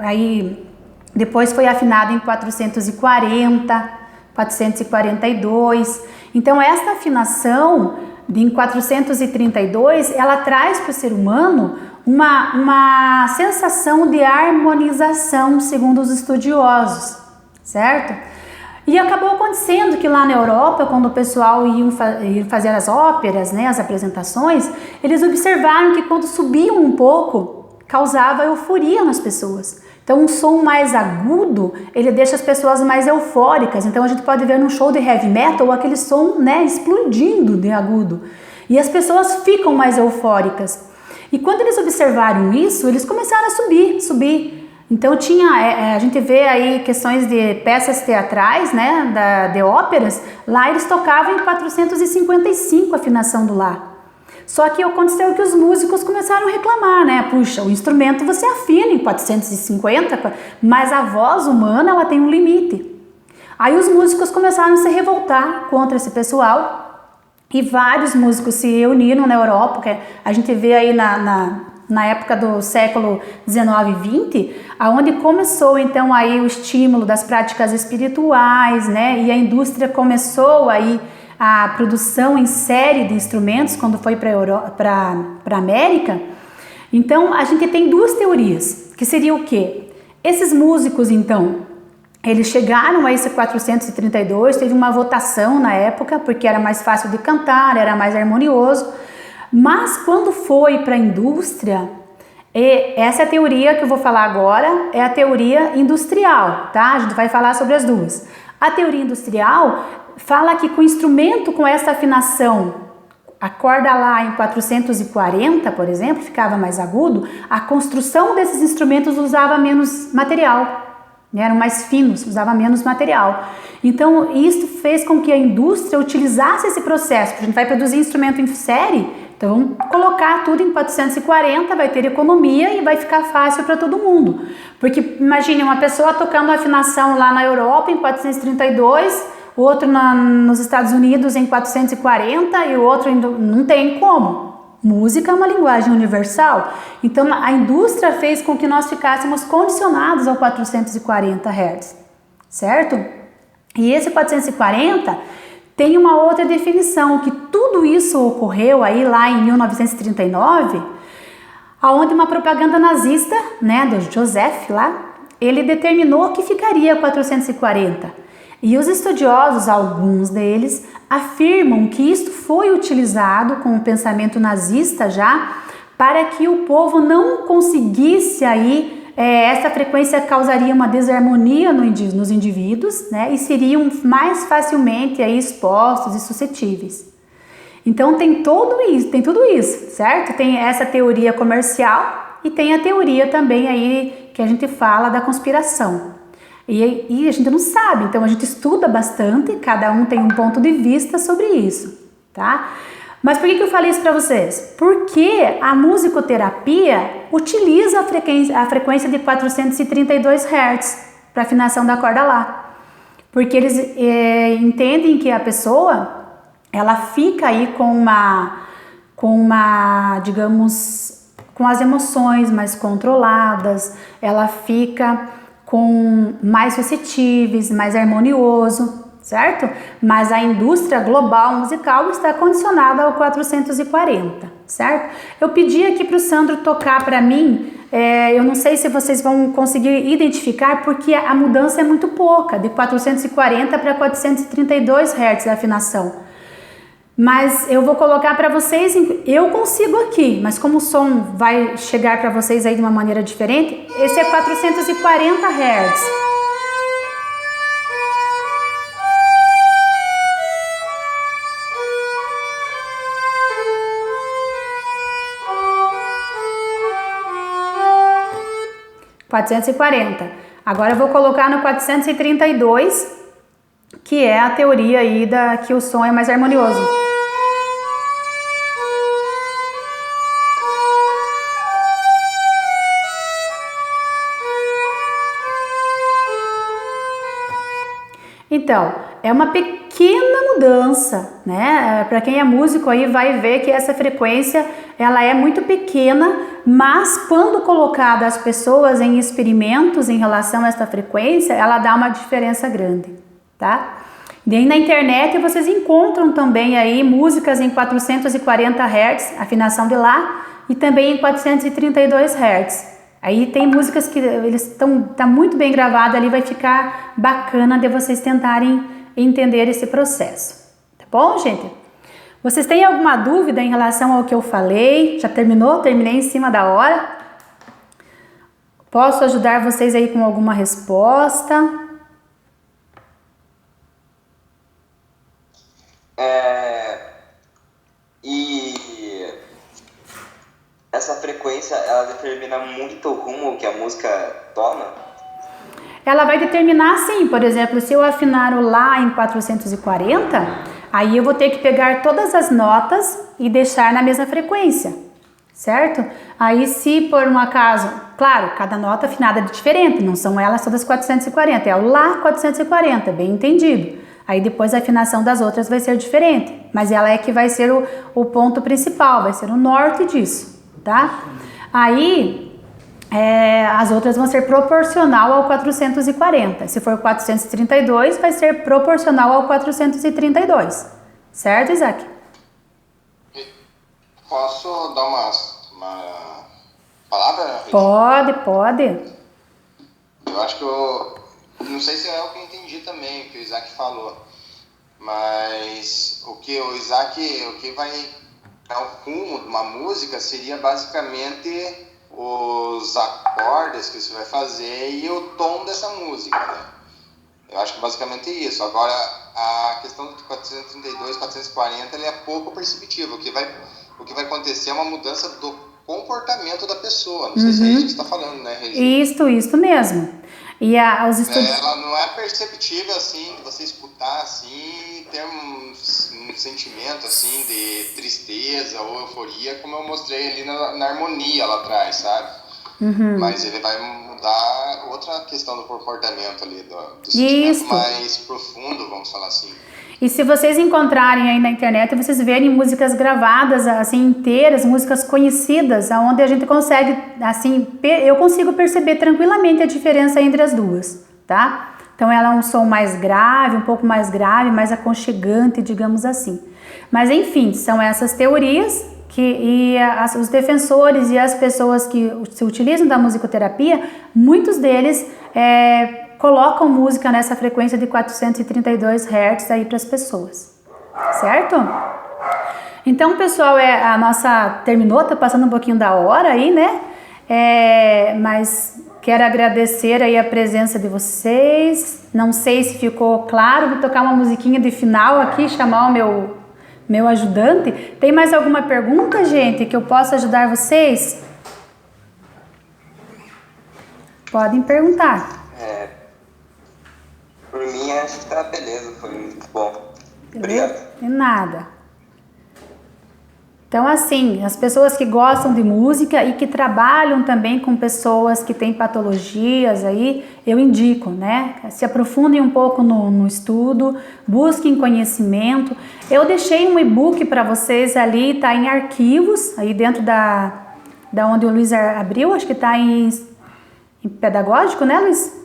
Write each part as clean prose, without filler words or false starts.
aí depois foi afinado em 440, 442. Então esta afinação em 432, ela traz para o ser humano uma sensação de harmonização, segundo os estudiosos, certo? E acabou acontecendo que lá na Europa, quando o pessoal ia fazer as óperas, né, as apresentações, eles observaram que quando subiam um pouco, causava euforia nas pessoas. Então um som mais agudo, ele deixa as pessoas mais eufóricas. Então a gente pode ver num show de heavy metal aquele som, né, explodindo de agudo. E as pessoas ficam mais eufóricas. E quando eles observaram isso, eles começaram a subir. Então a gente vê aí questões de peças teatrais, né, de óperas, lá eles tocavam em 455 a afinação do Lá. Só que aconteceu que os músicos começaram a reclamar, né? Puxa, o instrumento você afina em 450, mas a voz humana ela tem um limite. Aí os músicos começaram a se revoltar contra esse pessoal e vários músicos se reuniram na Europa, que a gente vê aí na época do século 19 e 20, aonde começou então aí o estímulo das práticas espirituais, né? E a indústria começou aí a produção em série de instrumentos quando foi para a América. Então a gente tem duas teorias, que seria o quê? Esses músicos então, eles chegaram a esse 432, teve uma votação na época, porque era mais fácil de cantar, era mais harmonioso, mas quando foi para a indústria, essa é a teoria que eu vou falar agora, é a teoria industrial, tá? A gente vai falar sobre as duas. A teoria industrial fala que com instrumento com essa afinação, a corda Lá em 440, por exemplo, ficava mais agudo, a construção desses instrumentos usava menos material, né? Eram mais finos, usava menos material. Então isso fez com que a indústria utilizasse esse processo, porque a gente vai produzir instrumento em série, então vamos colocar tudo em 440, vai ter economia e vai ficar fácil para todo mundo. Porque imagine uma pessoa tocando a afinação lá na Europa em 432, outro nos Estados Unidos em 440 e o outro não tem como. Música é uma linguagem universal. Então a indústria fez com que nós ficássemos condicionados ao 440 Hz, certo? E esse 440 tem uma outra definição, que tudo isso ocorreu aí lá em 1939, aonde uma propaganda nazista, né, do Joseph lá, ele determinou que ficaria 440. E os estudiosos, alguns deles, afirmam que isto foi utilizado com o pensamento nazista já, para que o povo não conseguisse aí, essa frequência causaria uma desarmonia nos indivíduos, né, e seriam mais facilmente aí expostos e suscetíveis. Então tem tudo isso, certo? Tem essa teoria comercial e tem a teoria também aí que a gente fala da conspiração. E a gente não sabe, então a gente estuda bastante, cada um tem um ponto de vista sobre isso, tá? Mas por que eu falei isso para vocês? Porque a musicoterapia utiliza a frequência de 432 Hz para afinação da corda Lá. Porque eles entendem que a pessoa, ela fica aí digamos, com as emoções mais controladas, ela fica com mais suscetíveis, mais harmonioso, certo? Mas a indústria global musical está condicionada ao 440, certo? Eu pedi aqui para o Sandro tocar para mim, eu não sei se vocês vão conseguir identificar, porque a mudança é muito pouca, de 440 para 432 Hz a afinação. Mas eu vou colocar para vocês, eu consigo aqui, mas como o som vai chegar para vocês aí de uma maneira diferente, esse é 440 Hz. Agora eu vou colocar no 432, que é a teoria aí que o som é mais harmonioso. Então, é uma pequena mudança, né? Para quem é músico aí vai ver que essa frequência ela é muito pequena, mas quando colocada as pessoas em experimentos em relação a esta frequência, ela dá uma diferença grande, tá? E aí na internet vocês encontram também aí músicas em 440 Hz, afinação de Lá, e também em 432 Hz. Aí tem músicas que eles tá muito bem gravada ali, vai ficar bacana de vocês tentarem entender esse processo. Tá bom, gente? Vocês têm alguma dúvida em relação ao que eu falei? Já terminou? Terminei em cima da hora. Posso ajudar vocês aí com alguma resposta? E essa frequência, ela determina muito o rumo que a música toma? Ela vai determinar sim, por exemplo, se eu afinar o Lá em 440, aí eu vou ter que pegar todas as notas e deixar na mesma frequência, certo? Aí se por um acaso, claro, cada nota afinada é diferente, não são elas todas 440, é o Lá 440, bem entendido. Aí depois a afinação das outras vai ser diferente, mas ela é que vai ser o ponto principal, vai ser o norte disso, tá? Aí as outras vão ser proporcional ao 440. Se for 432, vai ser proporcional ao 432. Certo, Isaac? Posso dar uma palavra? Pode. Eu acho que não sei se é o que eu entendi também, o que o Isaac falou. Mas o que vai dar o rumo de uma música seria basicamente os acordes que você vai fazer e o tom dessa música, né? Eu acho que basicamente é isso. Agora, a questão de 432, 440, ele é pouco perceptível. O que vai acontecer é uma mudança do comportamento da pessoa. Não sei se é isso que você está falando, né, Regina? Isso mesmo. E os estudos... Ela não é perceptível, assim, de você escutar, assim, e ter um sentimento, assim, de tristeza ou euforia, como eu mostrei ali na harmonia lá atrás, sabe? Mas ele vai mudar outra questão do comportamento ali, do sentimento mais profundo, vamos falar assim. E se vocês encontrarem aí na internet, vocês verem músicas gravadas, assim, inteiras, músicas conhecidas, onde a gente consegue, assim, eu consigo perceber tranquilamente a diferença entre as duas, tá? Então ela é um som mais grave, um pouco mais grave, mais aconchegante, digamos assim. Mas enfim, são essas teorias os defensores e as pessoas que se utilizam da musicoterapia, muitos deles colocam música nessa frequência de 432 Hz aí para as pessoas, certo? Então, pessoal, a nossa terminou, tá passando um pouquinho da hora aí, né? Mas quero agradecer aí a presença de vocês. Não sei se ficou claro, vou tocar uma musiquinha de final aqui, chamar o meu ajudante. Tem mais alguma pergunta, gente, que eu possa ajudar vocês? Podem perguntar. Por mim, acho que tá beleza, foi muito bom. Obrigado. De nada. Então, assim, as pessoas que gostam de música e que trabalham também com pessoas que têm patologias aí, eu indico, né? Se aprofundem um pouco no estudo, busquem conhecimento. Eu deixei um e-book para vocês ali, tá em arquivos, aí dentro da onde o Luiz abriu, acho que tá em pedagógico, né, Luiz?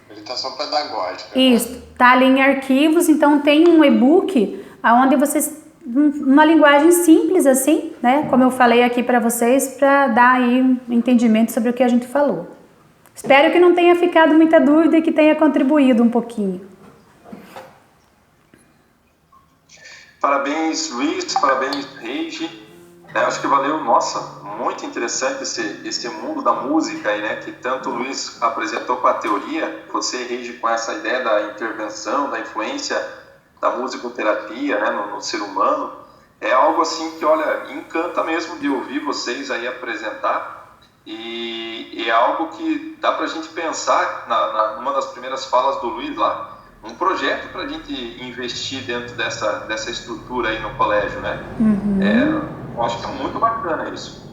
Orientação pedagógica. Isso, tá ali em arquivos, então tem um e-book onde vocês, uma linguagem simples assim, né, como eu falei aqui para vocês, para dar aí um entendimento sobre o que a gente falou. Espero que não tenha ficado muita dúvida e que tenha contribuído um pouquinho. Parabéns, Luiz, parabéns, Reigi. Acho que valeu, nossa, muito interessante esse mundo da música aí, né? Que tanto o Luiz apresentou com a teoria, você, Reigi, com essa ideia da intervenção, da influência da musicoterapia, né, no ser humano. É algo assim que, olha, encanta mesmo de ouvir vocês aí apresentar. E é algo que dá pra gente pensar, numa das primeiras falas do Luiz lá, um projeto para a gente investir dentro dessa estrutura aí no colégio, né? Eu acho que é muito bacana isso.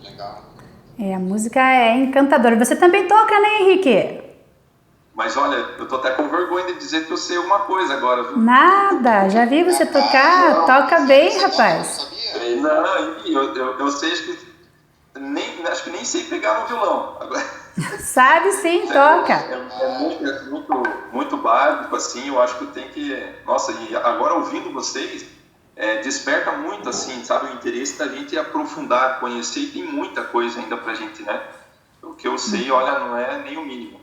Legal. A música é encantadora. Você também toca, né, Henrique? Mas olha, eu tô até com vergonha de dizer que eu sei alguma coisa agora, viu? Nada, já vi você tocar, toca bem, rapaz. Não, eu sei, acho que nem sei pegar no violão. Agora, Sabe sim, toca. é muito básico, assim, eu acho que eu tenho que... Nossa, e agora ouvindo vocês, desperta muito, assim, sabe, o interesse da gente aprofundar, conhecer, e tem muita coisa ainda pra gente, né? O que eu sei, olha, não é nem o mínimo.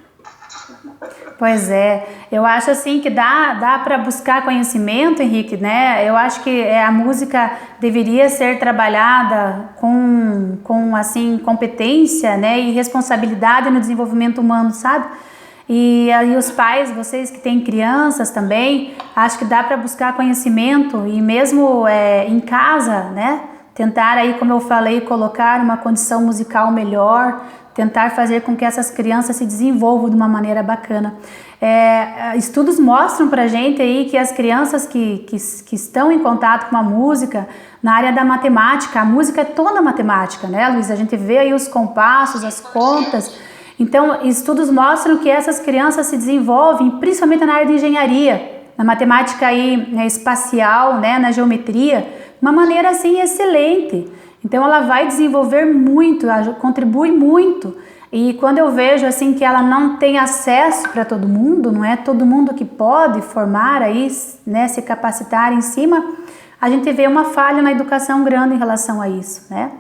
Pois é, eu acho assim que dá para buscar conhecimento, Henrique, né? Eu acho que a música deveria ser trabalhada com assim, competência, né? E responsabilidade no desenvolvimento humano, sabe? E aí os pais, vocês que têm crianças também, acho que dá para buscar conhecimento e mesmo em casa, né? Tentar aí, como eu falei, colocar uma condição musical melhor, tentar fazer com que essas crianças se desenvolvam de uma maneira bacana. Estudos mostram pra gente aí que as crianças que estão em contato com a música, na área da matemática, a música é toda matemática, né, Luiz? A gente vê aí os compassos, as contas. Então, estudos mostram que essas crianças se desenvolvem, principalmente na área de engenharia, na matemática aí, né, espacial, né, na geometria, de uma maneira assim excelente. Então ela vai desenvolver muito, ela contribui muito. E quando eu vejo assim que ela não tem acesso para todo mundo, não é todo mundo que pode formar aí, né, se capacitar em cima, a gente vê uma falha na educação grande em relação a isso, né?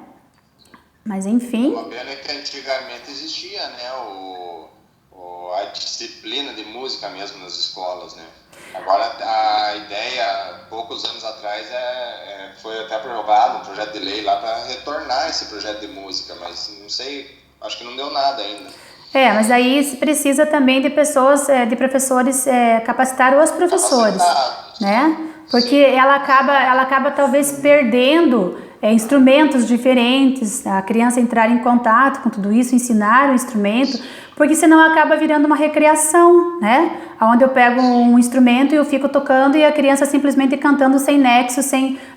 Mas enfim. A pena é que antigamente existia, né, a disciplina de música mesmo nas escolas, né? Agora a ideia, poucos anos atrás, foi até aprovado um projeto de lei lá para retornar esse projeto de música, mas não sei, acho que não deu nada ainda. Mas aí se precisa também de pessoas, de professores, capacitar os professores, né? Porque ela acaba talvez perdendo instrumentos diferentes, a criança entrar em contato com tudo isso, ensinar o instrumento, porque senão acaba virando uma recreação, né? Onde eu pego um instrumento e eu fico tocando e a criança simplesmente cantando sem nexo,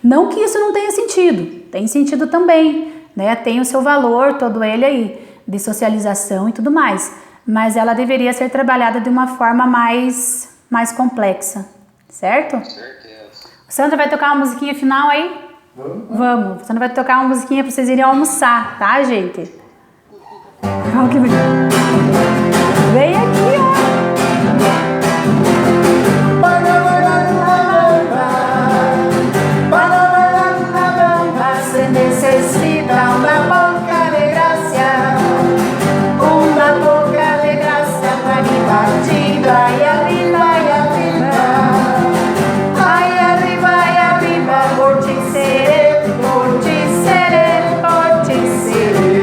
não que isso não tenha sentido, tem sentido também, né? Tem o seu valor, todo ele aí, de socialização e tudo mais, mas ela deveria ser trabalhada de uma forma mais complexa, certo? Com certeza. Sandra vai tocar uma musiquinha final aí? Vamos. Sandra vai tocar uma musiquinha pra vocês irem almoçar, tá, gente? Vem aqui, ó. Se necesita una poca de gracia, una poca de gracia para mi partida y arriba, ay arriba, por ti seré, por ti seré, por ti seré.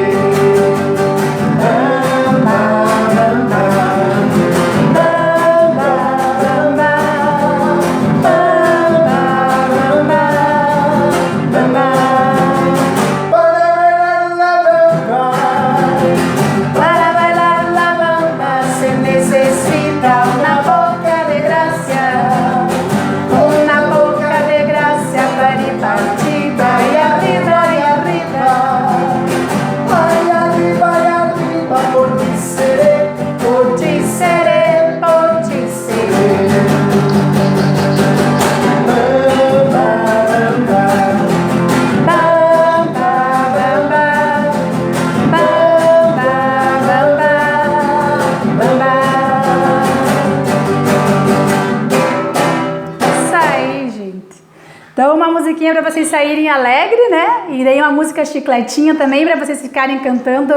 Então uma musiquinha para vocês saírem alegre, né? E daí uma música chicletinha também para vocês ficarem cantando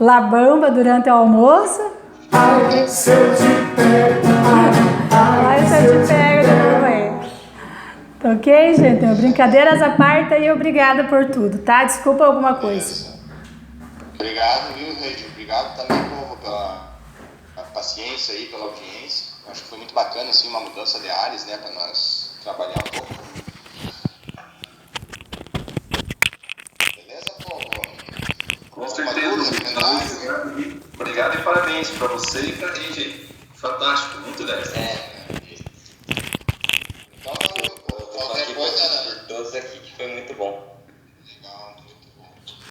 La Bamba durante o almoço. Ai, se eu te pego, Ai, se eu te pego, tá ok, gente? Brincadeiras à parte e obrigada por tudo, tá? Desculpa alguma coisa. Obrigado, viu, Reide? Obrigado também pela paciência aí, pela audiência. Acho que foi muito bacana, assim, uma mudança de áreas, né, para nós trabalhar um pouco. Beleza, povo? Com certeza. Obrigado e parabéns para você e para a gente. Fantástico, muito 10.